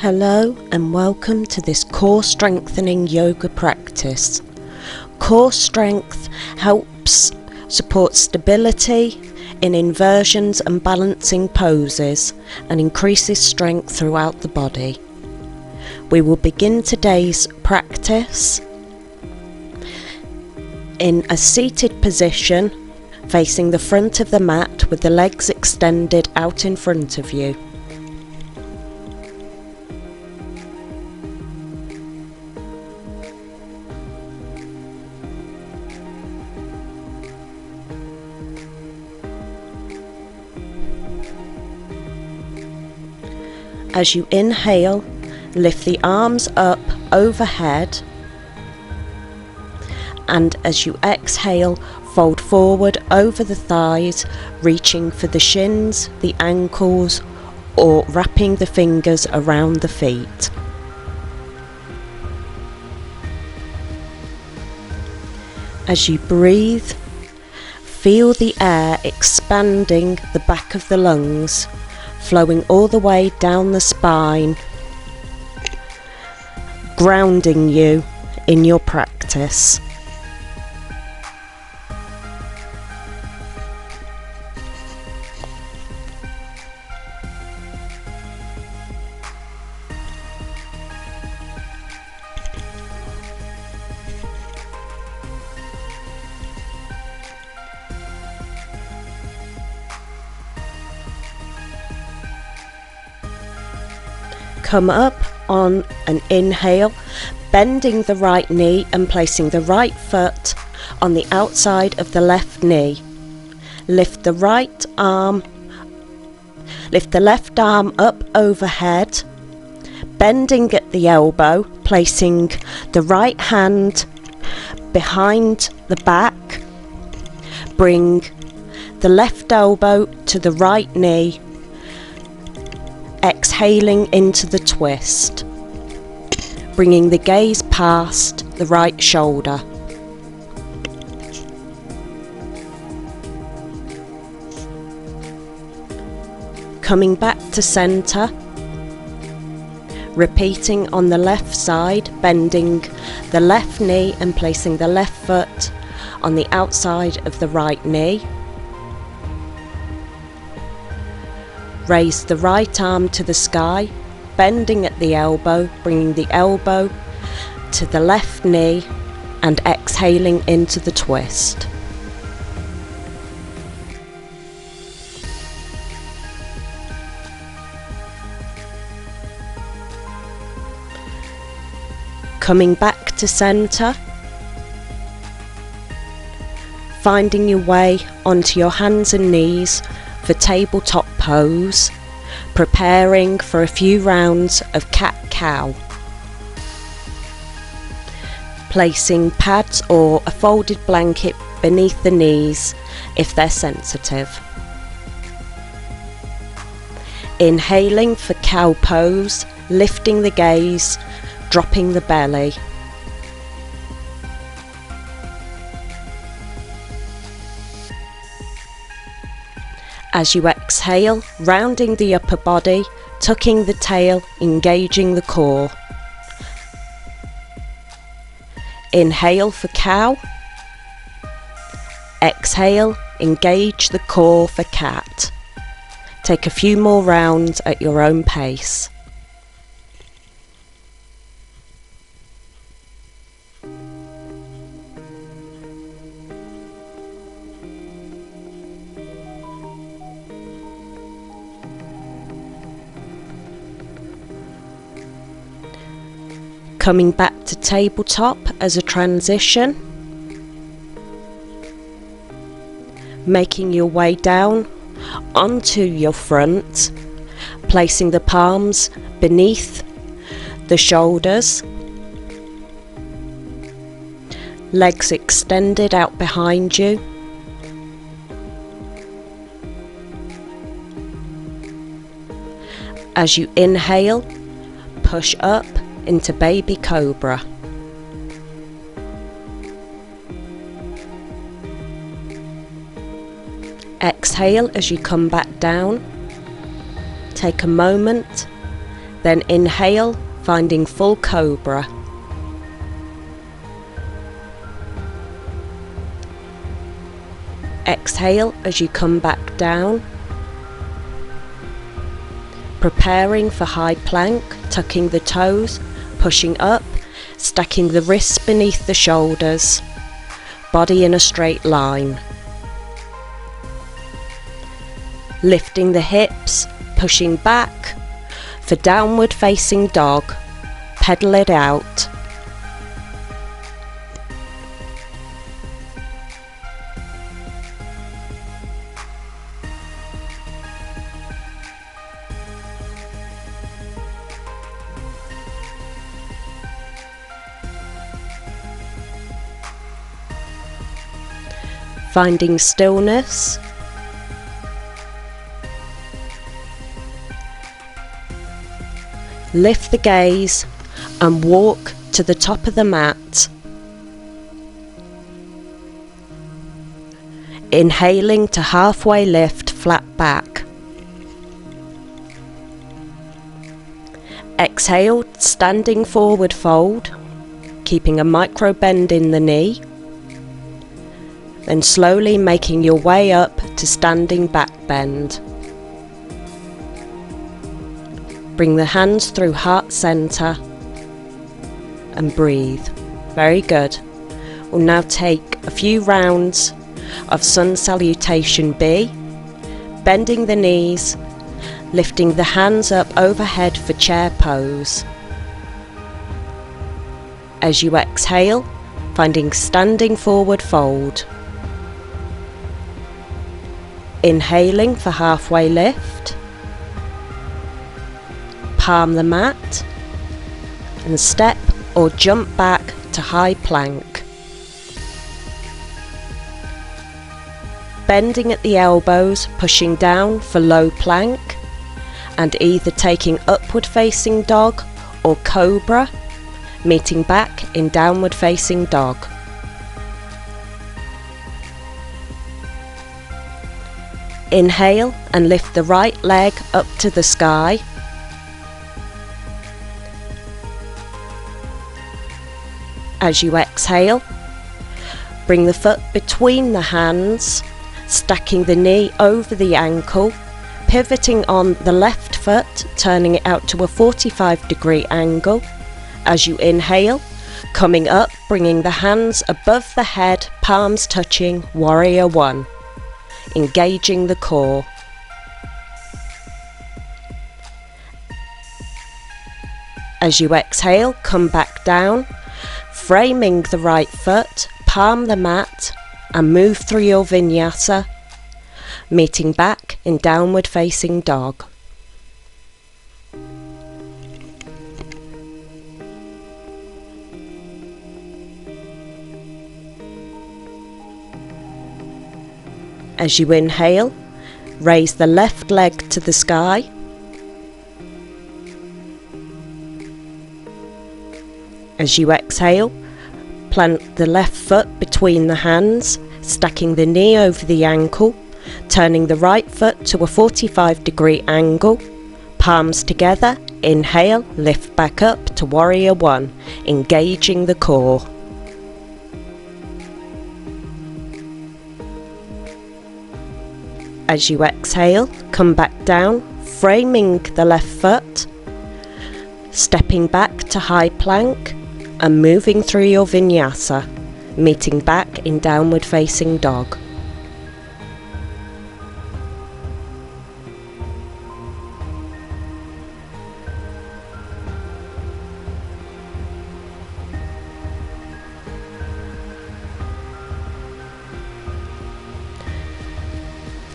Hello and welcome to this core strengthening yoga practice. Core strength helps support stability in inversions and balancing poses and increases strength throughout the body. We will begin today's practice in a seated position facing the front of the mat with the legs extended out in front of you. As you inhale, lift the arms up overhead, and as you exhale, fold forward over the thighs, reaching for the shins, the ankles, or wrapping the fingers around the feet. As you breathe, feel the air expanding the back of the lungs, flowing all the way down the spine, grounding you in your practice. Come up on an inhale, bending the right knee and placing the right foot on the outside of the left knee. Lift the left arm up overhead, bending at the elbow, placing the right hand behind the back. Bring the left elbow to the right knee, exhaling into the twist, bringing the gaze past the right shoulder. Coming back to centre, repeating on the left side, bending the left knee and placing the left foot on the outside of the right knee. Raise the right arm to the sky, bending at the elbow, bringing the elbow to the left knee and exhaling into the twist. Coming back to centre, finding your way onto your hands and knees for tabletop pose, preparing for a few rounds of cat-cow. Placing pads or a folded blanket beneath the knees if they're sensitive. Inhaling for cow pose, lifting the gaze, dropping the belly. As you exhale, rounding the upper body, tucking the tail, engaging the core. Inhale for cow. Exhale, engage the core for cat. Take a few more rounds at your own pace. Coming back to tabletop as a transition, making your way down onto your front, placing the palms beneath the shoulders, legs extended out behind you. As you inhale, push up into baby cobra. Exhale as you come back down. Take a moment Then inhale, finding full cobra. Exhale as you come back down, preparing for high plank, tucking the toes, pushing up, stacking the wrists beneath the shoulders, body in a straight line. Lifting the hips, pushing back for downward facing dog, pedal it out. Finding stillness. Lift the gaze and walk to the top of the mat. Inhaling to halfway lift, flat back. Exhale, standing forward fold, keeping a micro bend in the knee. Then slowly making your way up to standing back bend. Bring the hands through heart center and breathe. Very good. We'll now take a few rounds of sun salutation B, bending the knees, lifting the hands up overhead for chair pose. As you exhale, finding standing forward fold. Inhaling for halfway lift, palm the mat and step or jump back to high plank. Bending at the elbows, pushing down for low plank and either taking upward facing dog or cobra, meeting back in downward facing dog. Inhale and lift the right leg up to the sky. As you exhale, bring the foot between the hands, stacking the knee over the ankle, pivoting on the left foot, turning it out to a 45-degree angle. As you inhale, coming up, bringing the hands above the head, palms touching, warrior one. Engaging the core. As you exhale, come back down, framing the right foot, palm the mat and move through your vinyasa, meeting back in downward facing dog. As you inhale, raise the left leg to the sky. As you exhale, plant the left foot between the hands, stacking the knee over the ankle, turning the right foot to a 45-degree angle, palms together, inhale, lift back up to warrior one, engaging the core. As you exhale, come back down, framing the left foot, stepping back to high plank and moving through your vinyasa, meeting back in downward facing dog.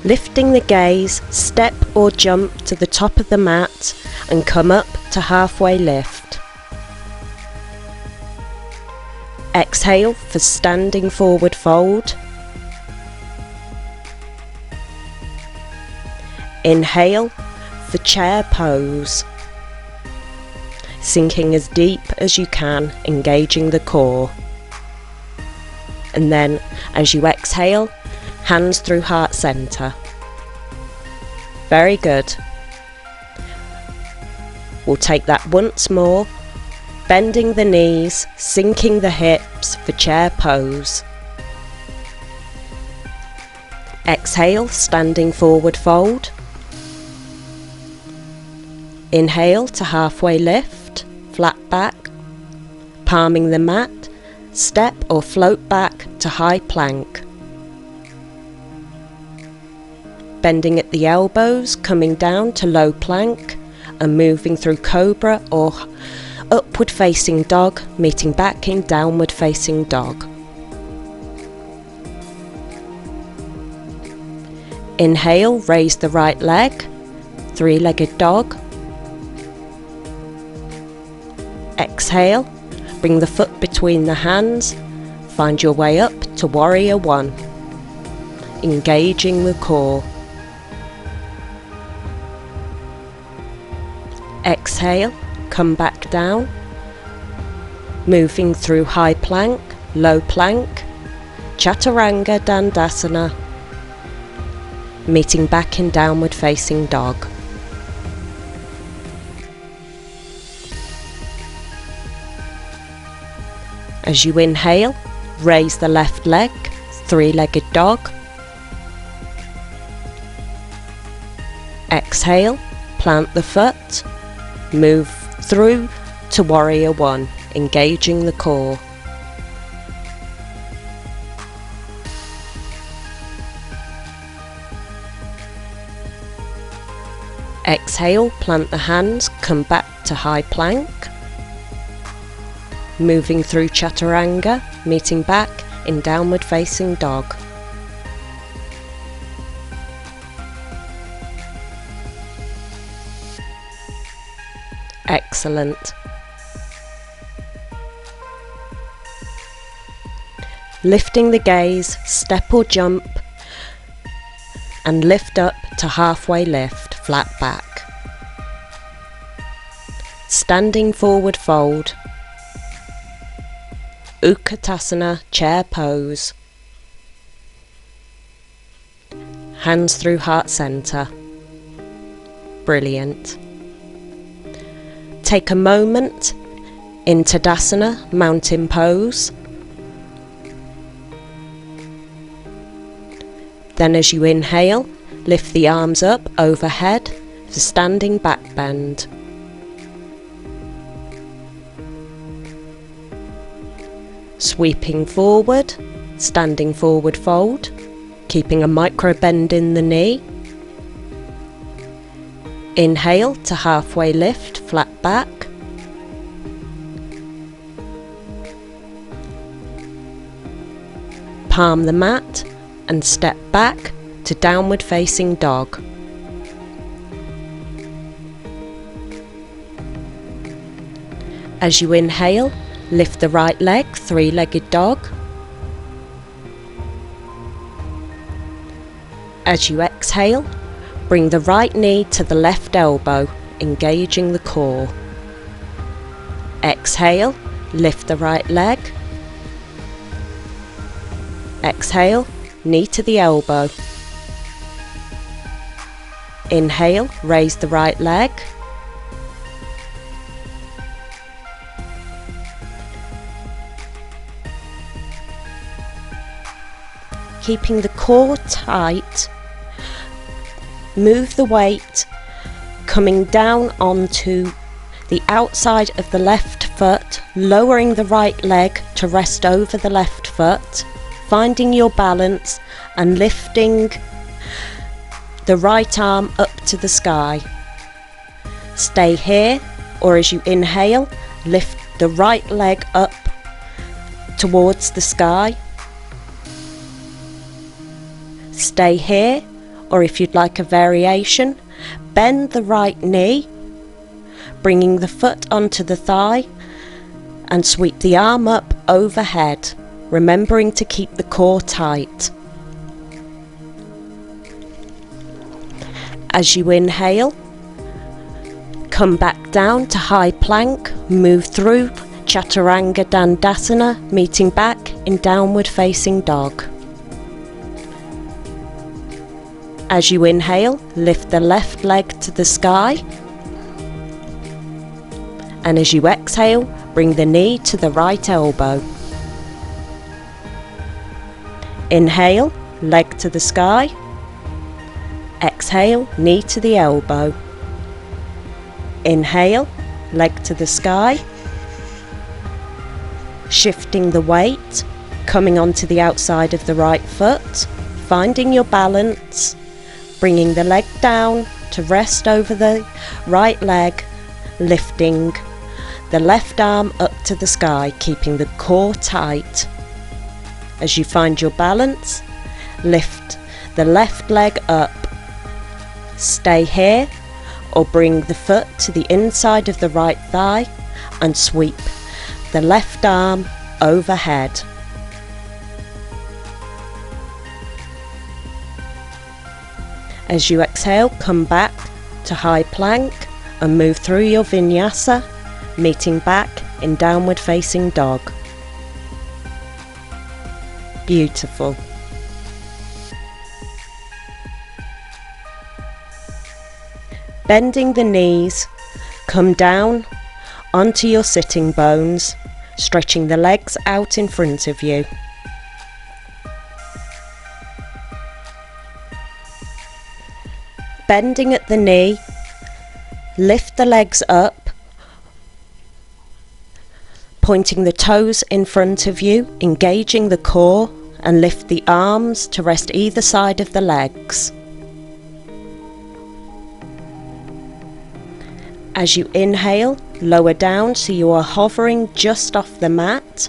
Lifting the gaze, step or jump to the top of the mat and come up to halfway lift. Exhale for standing forward fold. Inhale for chair pose. Sinking as deep as you can, engaging the core. And then as you exhale, hands through heart center. Very good. We'll take that once more, bending the knees, sinking the hips for chair pose. Exhale, standing forward fold. Inhale to halfway lift, flat back, palming the mat, step or float back to high plank. Bending at the elbows, coming down to low plank and moving through cobra or upward facing dog, meeting back in downward facing dog. Inhale, raise the right leg, three-legged dog. Exhale, bring the foot between the hands, find your way up to warrior one, engaging the core. Exhale, come back down, moving through high plank, low plank, chaturanga dandasana, meeting back in downward facing dog. As you inhale, raise the left leg, three-legged dog. Exhale, plant the foot, move through to warrior one, engaging the core. Exhale, plant the hands, come back to high plank. Moving through chaturanga, meeting back in downward facing dog. Excellent. Lifting the gaze, step or jump, and lift up to halfway lift, flat back. Standing forward fold. Utkatasana, chair pose. Hands through heart center. Brilliant. Take a moment in Tadasana, mountain pose. Then as you inhale, lift the arms up overhead for standing back bend. Sweeping forward, standing forward fold, keeping a micro bend in the knee. Inhale to halfway lift, flat back. Palm the mat and step back to downward facing dog. As you inhale, lift the right leg, three-legged dog. As you exhale, bring the right knee to the left elbow, engaging the core. Exhale, lift the right leg. Exhale, knee to the elbow. Inhale, raise the right leg. Keeping the core tight, move the weight coming down onto the outside of the left foot, lowering the right leg to rest over the left foot, finding your balance and lifting the right arm up to the sky. Stay here, or as you inhale, lift the right leg up towards the sky. Stay here, or if you'd like a variation, bend the right knee, bringing the foot onto the thigh and sweep the arm up overhead, remembering to keep the core tight. As you inhale, come back down to high plank, move through chaturanga dandasana, meeting back in downward facing dog. As you inhale, lift the left leg to the sky. And as you exhale, bring the knee to the right elbow. Inhale, leg to the sky. Exhale, knee to the elbow. Inhale, leg to the sky. Shifting the weight, coming onto the outside of the right foot, finding your balance, bringing the leg down to rest over the right leg, lifting the left arm up to the sky, keeping the core tight. As you find your balance, lift the left leg up. Stay here or bring the foot to the inside of the right thigh and sweep the left arm overhead. As you exhale, come back to high plank and move through your vinyasa, meeting back in downward facing dog. Beautiful. Bending the knees, come down onto your sitting bones, stretching the legs out in front of you. Bending at the knee, lift the legs up, pointing the toes in front of you, engaging the core, and lift the arms to rest either side of the legs. As you inhale, lower down so you are hovering just off the mat.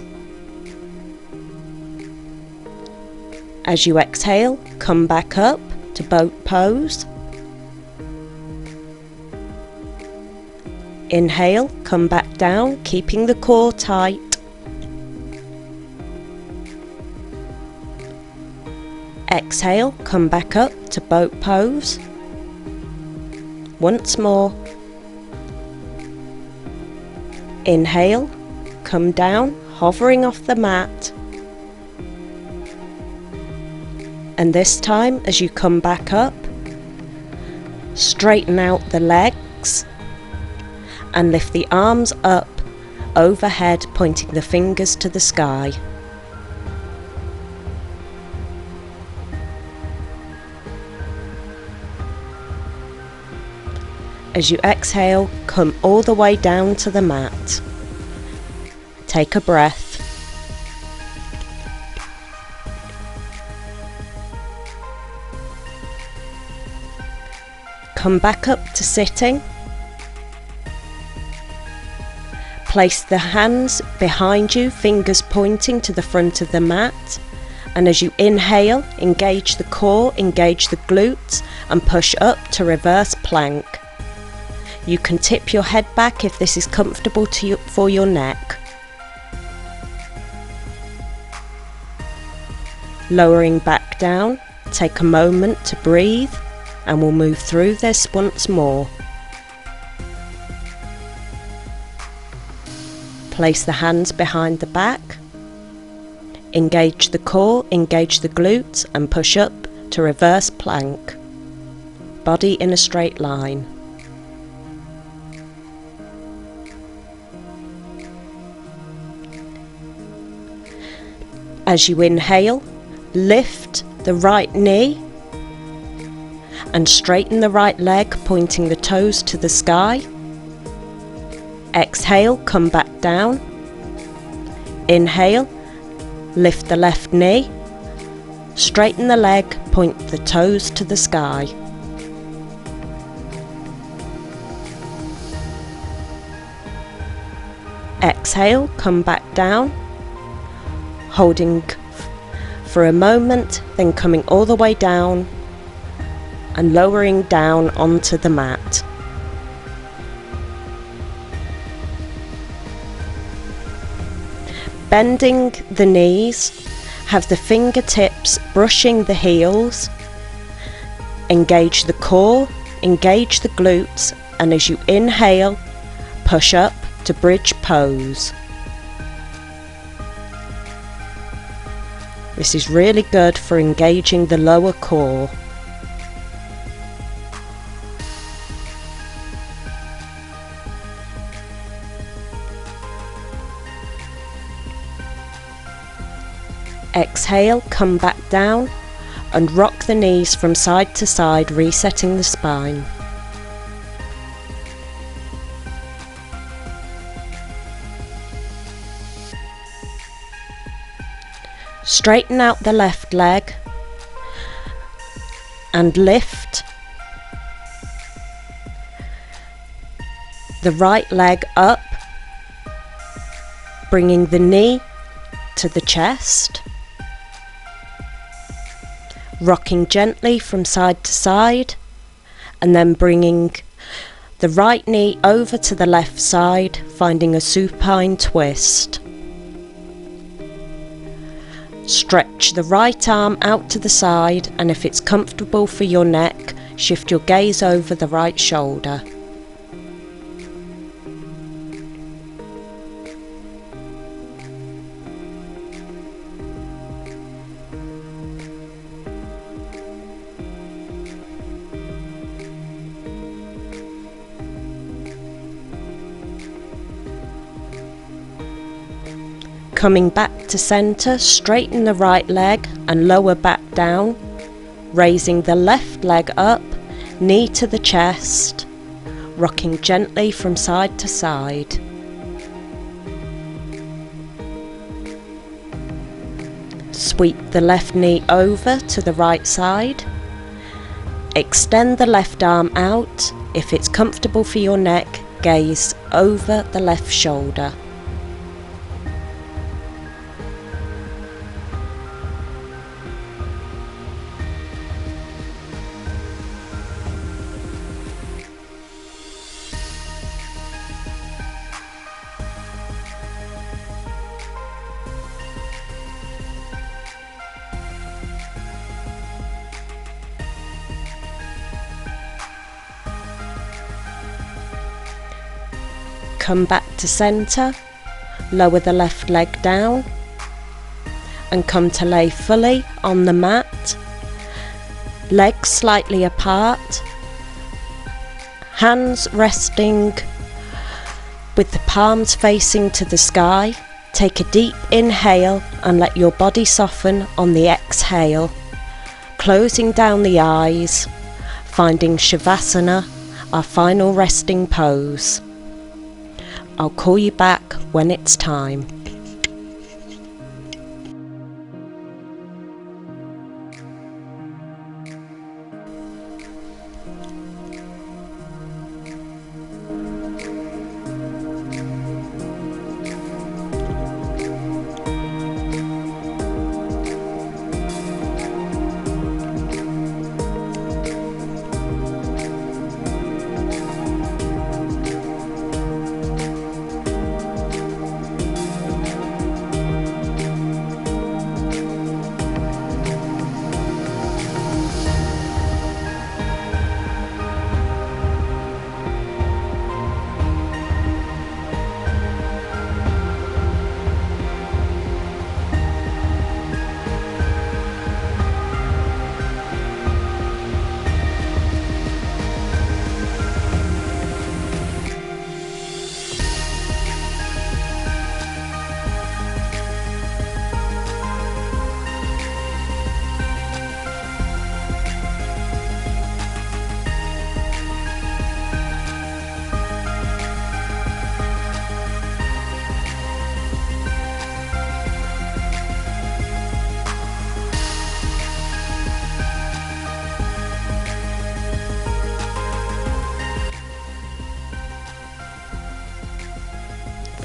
As you exhale, come back up to boat pose. Inhale, come back down, keeping the core tight. Exhale, come back up to boat pose. Once more. Inhale, come down, hovering off the mat. And this time, as you come back up, straighten out the legs and lift the arms up overhead, pointing the fingers to the sky. As you exhale, come all the way down to the mat. Take a breath. Come back up to sitting. Place the hands behind you, fingers pointing to the front of the mat. And as you inhale, engage the core, engage the glutes, and push up to reverse plank. You can tip your head back if this is comfortable for your neck. Lowering back down, take a moment to breathe, and we'll move through this once more. Place the hands behind the back. Engage the core, engage the glutes, and push up to reverse plank. Body in a straight line. As you inhale, lift the right knee and straighten the right leg, pointing the toes to the sky. Exhale, come back down. Inhale, lift the left knee, straighten the leg, point the toes to the sky. Exhale, come back down, holding for a moment, then coming all the way down and lowering down onto the mat. Bending the knees, have the fingertips brushing the heels, engage the core, engage the glutes, and as you inhale, push up to bridge pose. This is really good for engaging the lower core. Exhale, come back down and rock the knees from side to side, resetting the spine. Straighten out the left leg and lift the right leg up, bringing the knee to the chest, rocking gently from side to side, and then bringing the right knee over to the left side, finding a supine twist. Stretch the right arm out to the side, and if it's comfortable for your neck, shift your gaze over the right shoulder. Coming back to centre, straighten the right leg and lower back down, raising the left leg up, knee to the chest, rocking gently from side to side. Sweep the left knee over to the right side. Extend the left arm out. If it's comfortable for your neck, gaze over the left shoulder. Come back to centre, lower the left leg down and come to lay fully on the mat, legs slightly apart, hands resting with the palms facing to the sky. Take a deep inhale and let your body soften on the exhale, closing down the eyes, finding Shavasana, our final resting pose. I'll call you back when it's time.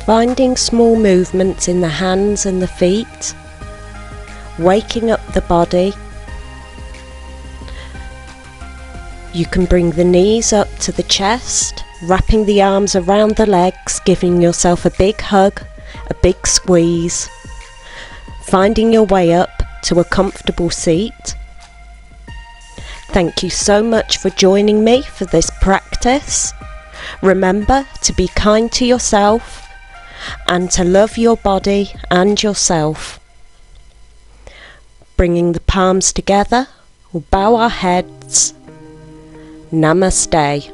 Finding small movements in the hands and the feet, waking up the body. You can bring the knees up to the chest, wrapping the arms around the legs, giving yourself a big hug, a big squeeze, finding your way up to a comfortable seat. Thank you so much for joining me for this practice. Remember to be kind to yourself and to love your body and yourself. Bringing the palms together, we'll bow our heads. Namaste.